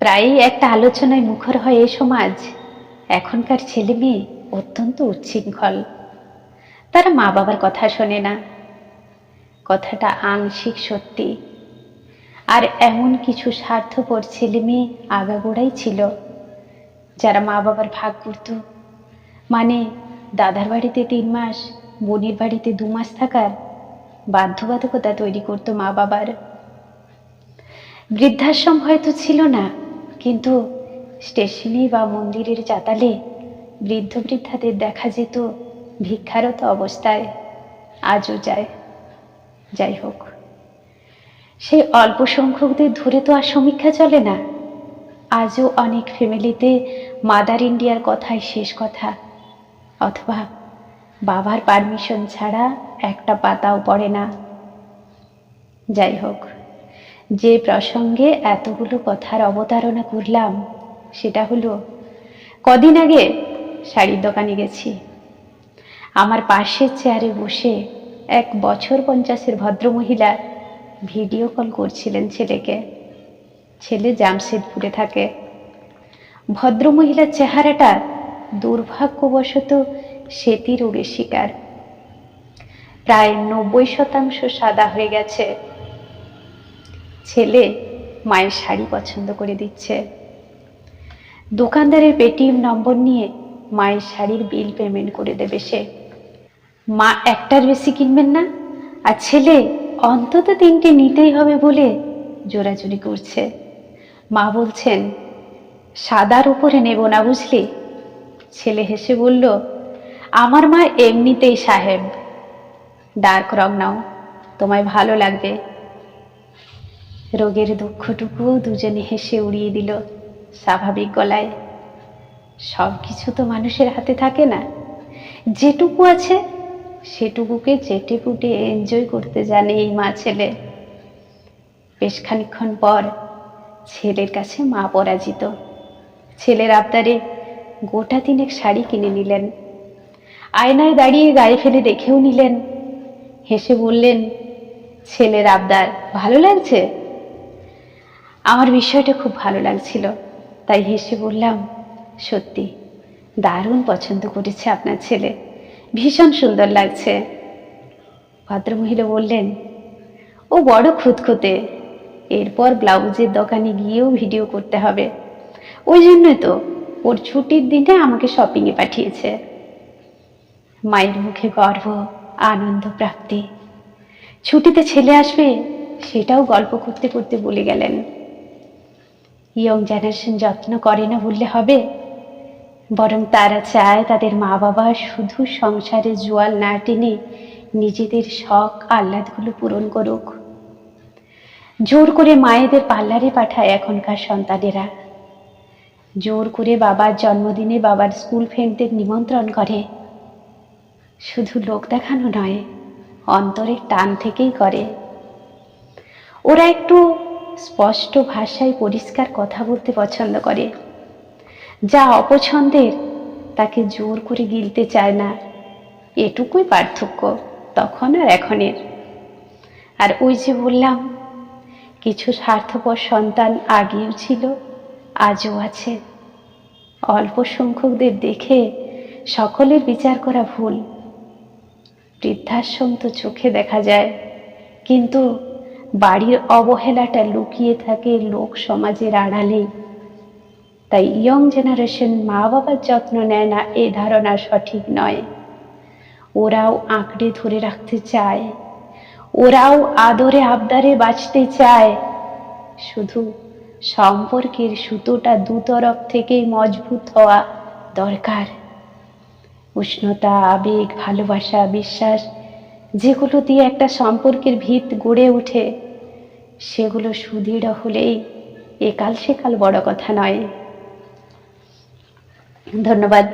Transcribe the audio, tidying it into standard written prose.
প্রায়ই একটা আলোচনায় মুখর হয় এই সমাজ, এখনকার ছেলে মেয়ে অত্যন্ত উচ্ছৃঙ্খল। তারা মা বাবার কথা শোনে না। কথাটা আংশিক সত্যি। আর এমন কিছু স্বার্থপর ছেলে মেয়ে আগাগোড়াই ছিল, যারা মা বাবার ভাগ করত। মানে দাদার বাড়িতে 3 মাস, বোনের বাড়িতে 2 মাস থাকার বাধ্যবাধকতা তৈরি করত মা বাবার। বৃদ্ধাশ্রম হয়তো ছিল না, কিন্তু স্টেশনে বা মন্দিরের চাতালে বৃদ্ধ বৃদ্ধাদের দেখা যেত ভিক্ষারত অবস্থায়, আজও যায়। যাই হোক, সেই অল্প সংখ্যকদের ধরে তো আর সমীক্ষা চলে না। আজও অনেক ফ্যামিলিতে মাদার ইন্ডিয়ার কথাই শেষ কথা, অথবা বাবার পারমিশন ছাড়া একটা পাতাও পড়ে না। যাই হোক, যে প্রসঙ্গে এতগুলো কথার অবতারণা করলাম সেটা হলো, কদিন আগে শাড়ির দোকানে গেছি। আমার পাশের চেয়ারে বসে 1 বছর 50-এর ভদ্রমহিলা ভিডিও কল করছিলেন ছেলেকে। ছেলে জামশেদপুরে থাকে। ভদ্রমহিলার চেহারাটা দুর্ভাগ্যবশত সেতী রোগের শিকার। প্রায় 90% সাদা হয়ে গেছে। ছেলে মায়ের শাড়ি পছন্দ করে দিচ্ছে। দোকানদারের পেটিএম নম্বর নিয়ে মায়ের শাড়ির বিল পেমেন্ট করে দেবে সে। মা একটার বেশি কিনবেন না, আর ছেলে অন্তত 3টে নিতেই হবে বলে জোরাজুরি করছে। মা বলছেন, সাদার উপরে নেব না বুঝলি। ছেলে হেসে বলল, আমার মা এমনিতেই সাহেব, ডার্ক রং নাও, তোমায় ভালো লাগবে। রোগের দুঃখটুকু দুজনে হেসে উড়িয়ে দিল স্বাভাবিক গলায়। সব কিছু তো মানুষের হাতে থাকে না। যেটুকু আছে সেটুকুকে চেটে পুটে এনজয় করতে জানে এই মা ছেলে। বেশ খানিকক্ষণ পর ছেলের কাছে মা পরাজিত। ছেলের আবদারে গোটা 3 শাড়ি কিনে নিলেন। আয়নায় দাঁড়িয়ে গায়ে ফেলে দেখেও নিলেন। হেসে বললেন, ছেলের আবদার ভালো লাগছে? আমার বিষয়টা খুব ভালো লাগছিল, তাই হেসে বললাম, সত্যি দারুণ পছন্দ করেছে আপনার ছেলে, ভীষণ সুন্দর লাগছে। ভদ্রমহিলা বললেন, ও বড় খুঁতখুঁতে, এরপর ব্লাউজের দোকানে গিয়েও ভিডিও করতে হবে। ওই জন্যই তো ওর ছুটির দিনে আমাকে শপিংয়ে পাঠিয়েছে। মায়ের মুখে গর্ব, আনন্দ, প্রাপ্তি। ছুটিতে ছেলে আসবে সেটাও গল্প করতে করতে বলে গেলেন। ইয়ং জেনারেশন যত্ন করে না বললে হবে, বরং তারা চায় তাদের মা বাবা শুধু সংসারে জোয়াল না টেনে নিজেদের শখ আহ্লাদগুলো পূরণ করুক। জোর করে মায়েদের পার্লারে পাঠায় এখনকার সন্তানেরা। জোর করে বাবার জন্মদিনে বাবার স্কুল ফ্রেন্ডদের নিমন্ত্রণ করে। শুধু লোক দেখানো নয়, অন্তরের টান থেকেই করে। ওরা একটু স্পষ্ট ভাষায় পরিষ্কার কথা বলতে পছন্দ করে। যা অপছন্দের তাকে জোর করে গিলতে চায় না। এটুকুই পার্থক্য তখন আর এখনের। আর ওই যে বললাম, কিছু স্বার্থপর সন্তান আগেও ছিল, আজও আছে। অল্প সংখ্যকদের দেখে সকলের বিচার করা ভুল। বৃদ্ধাশ্রম তো চোখে দেখা যায়, কিন্তু বাড়ির অবহেলাটা লুকিয়ে থাকে লোক সমাজের আড়ালেই। তাই ইয়ং জেনারেশন মা বাবার যত্ন নেয় না, এ ধারণা সঠিক নয়। ওরাও আঁকড়ে ধরে রাখতে চায়, ওরাও আদরে আবদারে বাঁচতে চায়। শুধু সম্পর্কের সুতোটা দুতরফ থেকেই মজবুত হওয়া দরকার। উষ্ণতা, আবেগ, ভালোবাসা, বিশ্বাস, যেগুলো দিয়ে একটা সম্পর্কের ভিত গড়ে ওঠে, সেগুলো সুদৃঢ় হলেই একাল সেকাল বড় কথা নয়। ধন্যবাদ।